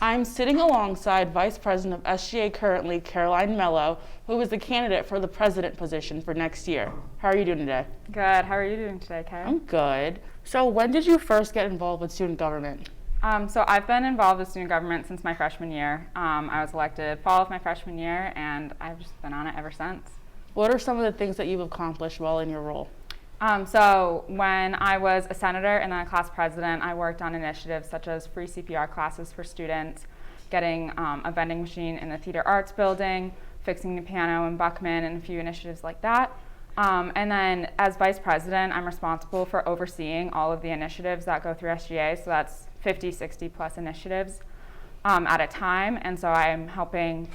I'm sitting alongside Vice President of SGA currently, Caroline Mello, who is the candidate for the president position for next year. How are you doing today? Good. How are you doing today, Kay? I'm good. So when did you first get involved with student government? So I've been involved with student government since my freshman year. I was elected fall of my freshman year, and I've just been on it ever since. What are some of the things that you've accomplished while in your role? So when I was a senator and then a class president, I worked on initiatives such as free CPR classes for students, getting a vending machine in the theater arts building, fixing the piano in Buckman, and a few initiatives like that. And then as vice president, I'm responsible for overseeing all of the initiatives that go through SGA. So that's 50, 60 plus initiatives at a time. And so I'm helping,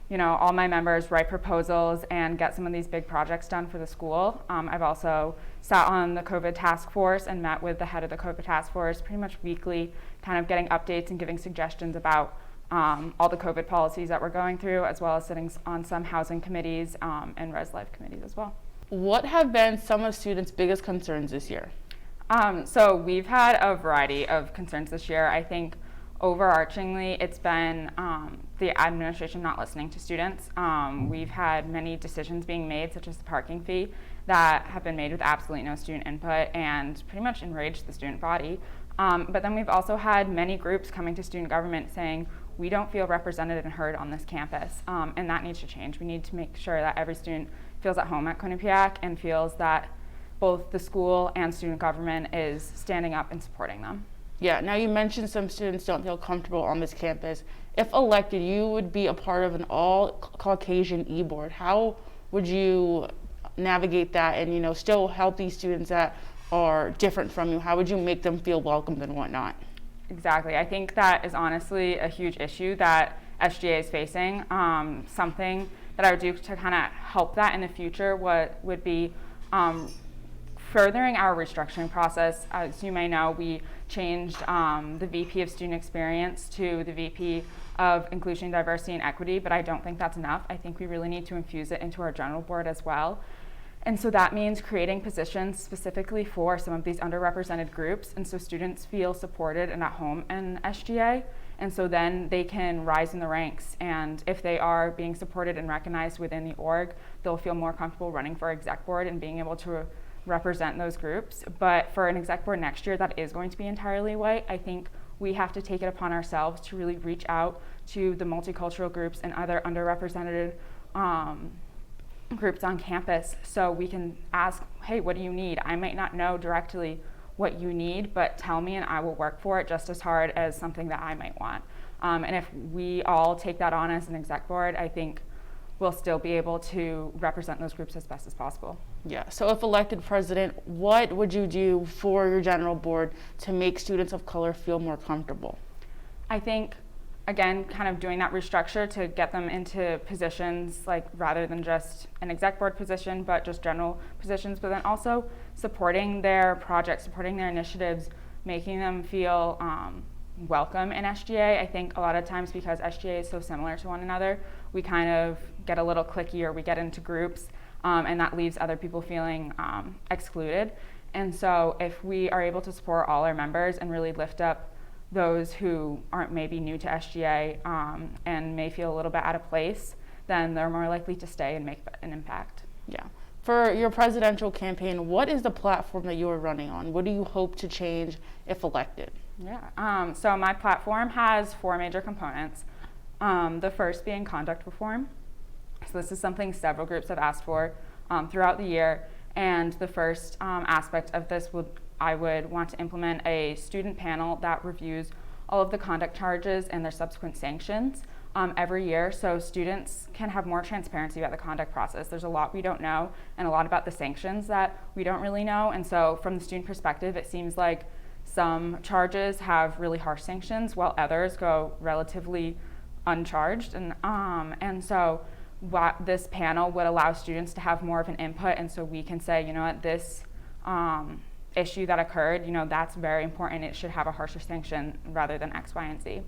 all my members write proposals and get some of these big projects done for the school. I've also sat on the COVID task force and met with the head of the COVID task force pretty much weekly, kind of getting updates and giving suggestions about all the COVID policies that we're going through, as well as sitting on some housing committees and res life committees as well. What have been some of students' biggest concerns this year? So we've had a variety of concerns this year. I think overarchingly it's been the administration not listening to students. We've had many decisions being made, such as the parking fee, that have been made with absolutely no student input and pretty much enraged the student body. But then we've also had many groups coming to student government saying, we don't feel represented and heard on this campus, and that needs to change. We need to make sure that every student feels at home at Quinnipiac and feels that both the school and student government is standing up and supporting them. Yeah, now you mentioned some students don't feel comfortable on this campus. If elected, you would be a part of an all-Caucasian e-board. How would you navigate that and, still help these students that are different from you? How would you make them feel welcomed and whatnot? Exactly. I think that is honestly a huge issue that SGA is facing. Something that I would do to kind of help that in the future would be furthering our restructuring process. As you may know, we changed the VP of Student Experience to the VP of Inclusion, Diversity, and Equity, but I don't think that's enough. I think we really need to infuse it into our general board as well. And so that means creating positions specifically for some of these underrepresented groups, and so students feel supported and at home in SGA, and so then they can rise in the ranks, and if they are being supported and recognized within the org, they'll feel more comfortable running for exec board and being able to represent those groups. But for an exec board next year that is going to be entirely white, I think we have to take it upon ourselves to really reach out to the multicultural groups and other underrepresented groups on campus, so we can ask, hey, what do you need? I might not know directly what you need, but tell me and I will work for it just as hard as something that I might want. And if we all take that on as an exec board, I think we'll still be able to represent those groups as best as possible. Yeah, so if elected president, what would you do for your general board to make students of color feel more comfortable? I think, again, kind of doing that restructure to get them into positions, like rather than just an exec board position, but just general positions, but then also supporting their projects, supporting their initiatives, making them feel welcome in SGA. I think a lot of times because SGA is so similar to one another, we kind of get a little cliquey or we get into groups, and that leaves other people feeling excluded. And so if we are able to support all our members and really lift up those who aren't maybe new to SGA and may feel a little bit out of place, then they're more likely to stay and make an impact. Yeah. For your presidential campaign, what is the platform that you are running on? What do you hope to change if elected? Yeah. So my platform has 4 major components. The first being conduct reform. So this is something several groups have asked for throughout the year. And the first aspect of this I would want to implement a student panel that reviews all of the conduct charges and their subsequent sanctions every year, so students can have more transparency about the conduct process. There's a lot we don't know and a lot about the sanctions that we don't really know, and so from the student perspective, it seems like some charges have really harsh sanctions while others go relatively uncharged, and so what this panel would allow students to have more of an input, and so we can say, this issue that occurred, that's very important. It should have a harsher sanction rather than X, Y, and Z.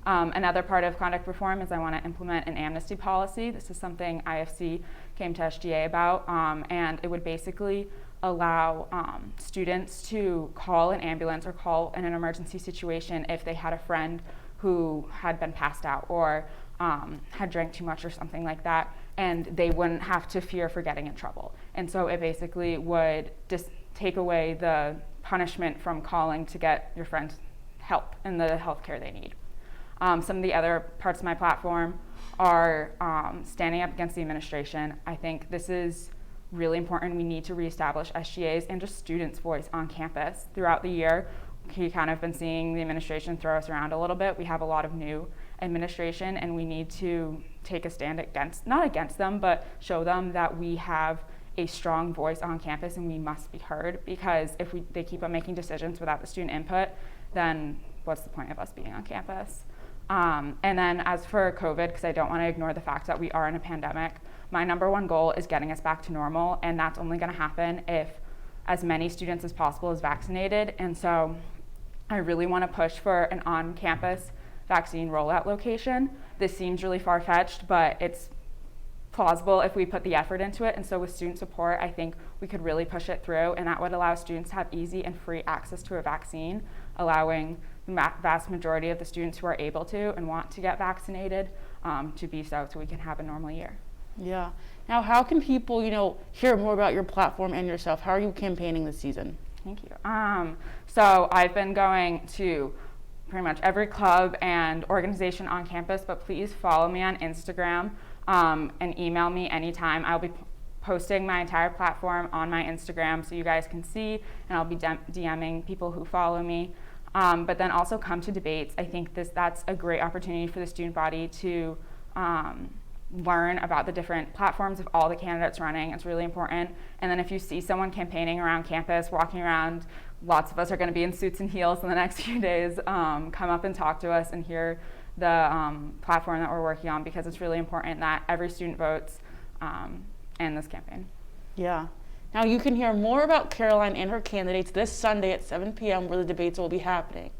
Another part of conduct reform is I want to implement an amnesty policy. This is something IFC came to SGA about, and it would basically allow students to call an ambulance or call in an emergency situation if they had a friend who had been passed out or had drank too much or something like that, and they wouldn't have to fear for getting in trouble. And so it basically would just take away the punishment from calling to get your friends help and the health care they need. Some of the other parts of my platform are standing up against the administration. I think this is really important. We need to reestablish SGA's and just students' voice on campus. Throughout the year, we kind of been seeing the administration throw us around a little bit. We have a lot of new administration, and we need to take a stand against, not against them, but show them that we have a strong voice on campus and we must be heard, because if they keep on making decisions without the student input, then what's the point of us being on campus? And then as for COVID, because I don't want to ignore the fact that we are in a pandemic, my number one goal is getting us back to normal, and that's only going to happen if as many students as possible is vaccinated. And so I really want to push for an on-campus vaccine rollout location. This seems really far-fetched, but it's plausible if we put the effort into it. And so with student support, I think we could really push it through, and that would allow students to have easy and free access to a vaccine, allowing the vast majority of the students who are able to and want to get vaccinated to be so we can have a normal year. Yeah. Now, how can people, hear more about your platform and yourself? How are you campaigning this season? Thank you. So I've been going to pretty much every club and organization on campus, but please follow me on Instagram and email me anytime. I'll be posting my entire platform on my Instagram so you guys can see, and I'll be DMing people who follow me. But then also come to debates. I think that's a great opportunity for the student body to learn about the different platforms of all the candidates running. It's really important. And then if you see someone campaigning around campus, walking around, lots of us are going to be in suits and heels in the next few days, come up and talk to us and hear the platform that we're working on, because it's really important that every student votes in this campaign. Yeah. Now you can hear more about Caroline and her candidates this Sunday at 7 p.m. where the debates will be happening.